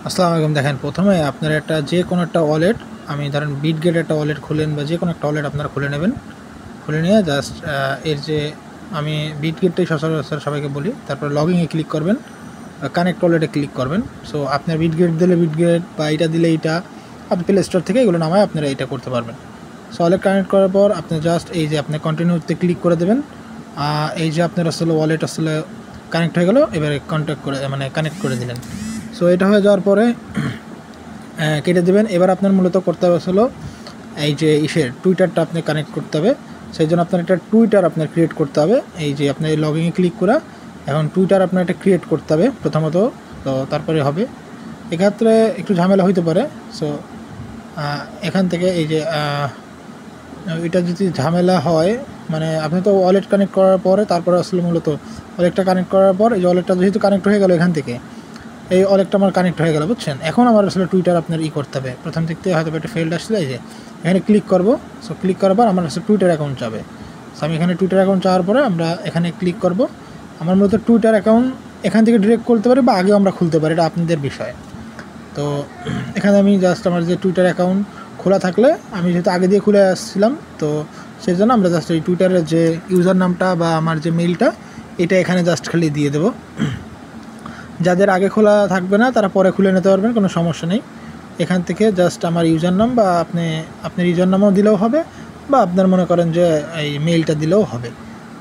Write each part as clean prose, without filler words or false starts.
আসসালামু আলাইকুম। দেখেন, প্রথমে আপনার একটা যে কোনো একটা ওয়ালেট, আমি ধরেন বিটগেট একটা ওয়ালেট খুলেন বা যে কোনো একটা ওয়ালেট আপনারা খুলে নেবেন। খুলে নিয়ে জাস্ট এর যে আমি বিটগেটটাই সচরাচর সবাইকে বলি, তারপরে লগইনে ক্লিক করবেন, কানেক্ট ওয়ালেটে ক্লিক করবেন। সো আপনার বিটগেট দিলে বিটগেট বা এইটা দিলে এইটা, আপনি প্লে স্টোর থেকে এগুলো নামায় আপনারা এটা করতে পারবেন। সো ওয়ালেট কানেক্ট করার পর আপনি জাস্ট এই যে আপনি কন্টিনিউতে ক্লিক করে দেবেন। এই যে আপনার আসলে ওয়ালেট আসলে কানেক্ট হয়ে গেল, এবারে কন্ট্যাক্ট করে মানে কানেক্ট করে দিলেন। সো এটা হয়ে যাওয়ার পরে কেটে দেবেন। এবার আপনার মূলত করতে হবে হলো এই যে টুইটারটা আপনি কানেক্ট করতে হবে। সেই জন্য আপনার একটা টুইটার আপনার ক্রিয়েট করতে হবে। এই যে আপনার লগইনে ক্লিক করা, এখন টুইটার আপনার একটা ক্রিয়েট করতে হবে প্রথমত, তো তারপরে হবে। এক্ষেত্রে একটু ঝামেলা হইতে পারে। সো এখান থেকে এই যে এটা যদি ঝামেলা হয়, মানে আপনি তো ওয়ালেট কানেক্ট করার পরে তারপরে আসলে মূলত ওয়ালেটটা কানেক্ট করার পর এই ওয়ালেটটা যেহেতু কানেক্ট হয়ে গেল, এখান থেকে এই ওয়ালেটটা আমার কানেক্ট হয়ে গেল, বুঝছেন। এখন আমার আসলে টুইটার আপনার করতে হবে। প্রথম দিক থেকে হয়তো একটা ফেল্ড আসলে এই যে এখানে ক্লিক করব। সো ক্লিক করার পর আমার আসলে টুইটার অ্যাকাউন্ট যাবে। সো আমি এখানে টুইটার অ্যাকাউন্ট যাওয়ার পরে আমরা এখানে ক্লিক করব। আমার মূলত টুইটার অ্যাকাউন্ট এখান থেকে ডিরেক্ট করতে পারি বা আগেও আমরা খুলতে পারি, এটা আপনাদের বিষয়। তো এখানে আমি জাস্ট আমার যে টুইটার অ্যাকাউন্ট খোলা থাকলে, আমি যেহেতু আগে দিয়ে খুলে আসছিলাম, তো সেই জন্য আমরা জাস্ট এই টুইটারের যে ইউজার নামটা বা আমার যে মেইলটা, এটা এখানে জাস্ট খালি দিয়ে দেবো। যাদের আগে খোলা থাকবে না তারা পরে খুলে নিতে পারবেন, কোনো সমস্যা নেই। এখান থেকে জাস্ট আমার ইউজার নাম বা আপনার ইউজার নামও দিলেও হবে, বা আপনার মনে করেন যে এই মেইলটা দিলেও হবে।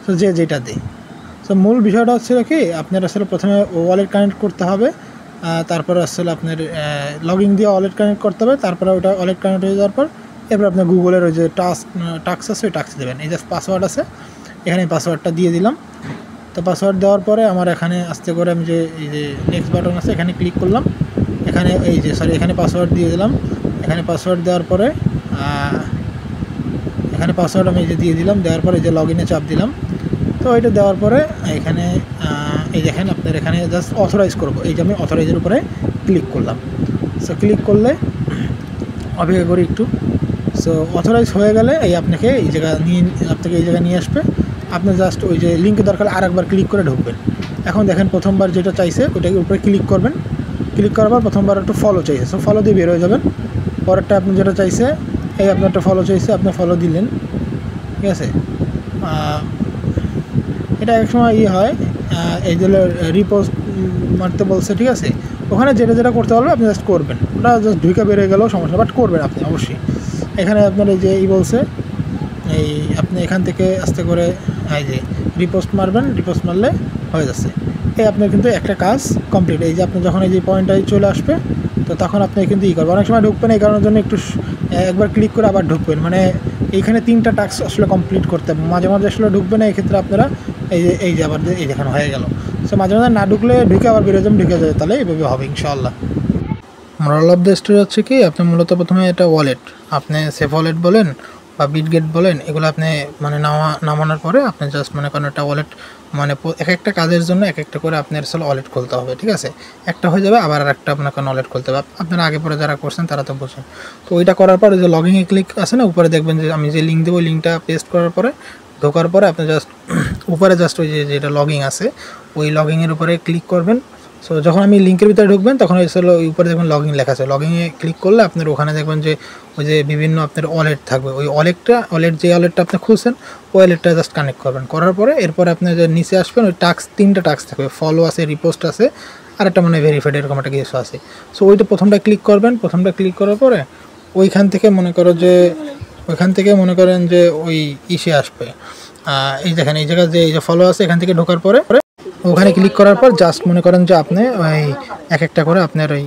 তো যে যেটা দেয়। সো মূল বিষয়টা হচ্ছে কি, আপনার আসলে প্রথমে ওয়ালেট কানেক্ট করতে হবে, তারপরে আসলে আপনার লগইন দিয়ে ওয়ালেট কানেক্ট করতে হবে, তারপরে ওটা ওয়ালেট কানেক্ট হয়ে যাওয়ার পর এরপর আপনার গুগলের ওই যে টাক্স আছে, ওই টাক্স দেবেন। এই জাস্ট পাসওয়ার্ড আছে, এখানে পাসওয়ার্ডটা দিয়ে দিলাম। তো পাসওয়ার্ড দেওয়ার পরে আমার এখানে আস্তে করে আমি যে এই যে নেক্সট বাটন আছে, এখানে ক্লিক করলাম। এখানে এখানে পাসওয়ার্ড দিয়ে দিলাম। এখানে পাসওয়ার্ড দেওয়ার পরে এখানে পাসওয়ার্ড আমি এই যে দিয়ে দিলাম। দেওয়ার পরে এই যে লগইনে চাপ দিলাম। তো এটা দেওয়ার পরে এখানে এই দেখেন আপনার এখানে জাস্ট অথরাইজ করবো, এই যে আমি অথরাইজের উপরে ক্লিক করলাম। সো ক্লিক করলে অপেক্ষা করি একটু। সো অথরাইজ হয়ে গেলে আপনাকে এই জায়গায় নিয়ে আসবে। আপনি জাস্ট ওই যে লিঙ্কের দরকার আরেকবার ক্লিক করে ঢুকবেন। এখন দেখেন প্রথমবার যেটা চাইছে ওইটাকে উপরে ক্লিক করবেন। ক্লিক করার পর প্রথমবার একটু ফলো চাইছে, সো ফলো দিয়ে বের হয়ে যাবেন। পরেরটা আপনি যেটা চাইছে, এই আপনার একটা ফলো চাইছে, আপনি ফলো দিলেন, ঠিক আছে। এটা এক সময় হয়, এই যে রিপোস্ট মারতে বলছে, ঠিক আছে। ওখানে যেটা যেটা করতে পারবে আপনি জাস্ট করবেন, ওটা জাস্ট ঢুকে বেরোয় গেলেও সমস্যা, বাট করবেন আপনি অবশ্যই। এখানে আপনার এই যে বলছে, এই আপনি এখান থেকে আস্তে করে এই যে রিপোস্ট মারবেন, রিপোস্ট মারলে হয়ে যাচ্ছে। এই আপনার কিন্তু একটা কাজ কমপ্লিট। এই যে আপনি যখন এই যে পয়েন্টটাই চলে আসবে, তো তখন আপনি কিন্তু করবেন। অনেক সময় ঢুকবেন, এই কারণের জন্য একটু একবার ক্লিক করে আবার ঢুকবেন, মানে এইখানে 3টা টাস্ক আসলে কমপ্লিট করতে হবে। মাঝে মাঝে আসলে ঢুকবে না, এক্ষেত্রে আপনারা এই যে আবার এই দেখানো হয়ে গেল। সো মাঝে মাঝে না ঢুকলে ঢুকে আবার বেরোয় যাবেন, ঢুকে যাবে, তাহলে এইভাবে হবে ইনশাআল্লাহ। মোরাল অফ দ্য স্টোরি হচ্ছে কি, আপনি মূলত প্রথমে এটা ওয়ালেট, আপনি সেফ ওয়ালেট বলেন বা বিটগেট বলেন, এগুলো আপনি মানে নামানোর পরে আপনি জাস্ট মনে করেন একটা ওয়ালেট, মানে এক একটা কাজের জন্য এক একটা করে আপনার আসলে ওয়ালেট খুলতে হবে, ঠিক আছে। একটা হয়ে যাবে, আবার আর একটা আপনাকে ওয়ালেট খুলতে হবে। আপনারা আগে পরে যারা করছেন তারা তো বোঝেন। তো ওইটা করার পর যে লগইনে ক্লিক আছে না, উপরে দেখবেন যে আমি যে লিঙ্ক দেবো, লিঙ্কটা পেস্ট করার পরে ঢোকার পরে আপনি জাস্ট উপরে জাস্ট ওই যেটা লগইন আছে, ওই লগইনের উপরে ক্লিক করবেন। সো যখন আমি লিঙ্কের ভিতরে ঢুকবেন, তখন আসলে ওই উপরে দেখবেন লগইন লেখা আছে। লগইনে ক্লিক করলে আপনার ওখানে দেখবেন যে ওই যে বিভিন্ন আপনার ওয়ালেট থাকবে, ওই যে ওয়ালেটটা আপনি খুলছেন, ওই ওয়ালেটটা জাস্ট কানেক্ট করবেন। করার পরে এরপরে আপনি যে নিচে আসবেন, ওই 3টা টাস্ক থাকবে, ফলো আছে, রিপোস্ট আছে, আর একটা মানে ভেরিফাইড, এরকম একটা কিছু আছে। সো ওইটা প্রথমটা ক্লিক করবেন। প্রথমটা ক্লিক করার পরে ওইখান থেকে মনে করেন যে ওই আসবে, এই দেখেন এই জায়গায় যে এই যে ফলো আছে, এখান থেকে ঢোকার পরে ওখানে ক্লিক করার পর জাস্ট মনে করেন যে আপনি ওই এক একটা করে আপনার ওই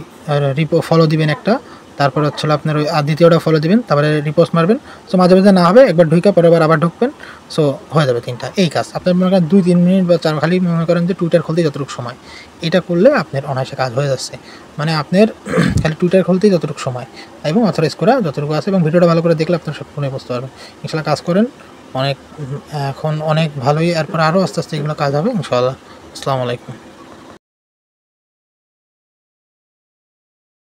ফলো দিবেন একটা, তারপর হচ্ছে আপনার ওই দ্বিতীয়টা ফলো দিবেন, তারপরে রিপোস্ট মারবেন। সো মাঝে মাঝে না হবে, একবার ঢুকে পরে আবার ঢুকবেন। সো হয়ে যাবে 3টা। এই কাজ আপনার মনে করেন 2-3 মিনিট বা 4, খালি মনে করেন যে টুইটার খুলতেই যতটুকু সময়, এটা করলে আপনার অনায়াসে কাজ হয়ে যাচ্ছে। মানে আপনার খালি টুইটার খুলতেই যতটুকু সময় এবং অথরাইজ করা যতটুকু আছে, এবং ভিডিওটা ভালো করে দেখলে আপনার সব ফোনে বুঝতে পারবেন। ইনশাল্লাহ কাজ করেন, এখন অনেক ভালোই, এরপর আরও আস্তে আস্তে এগুলো কাজ হবে ইনশাআল্লাহ। আসসালামু আলাইকুম।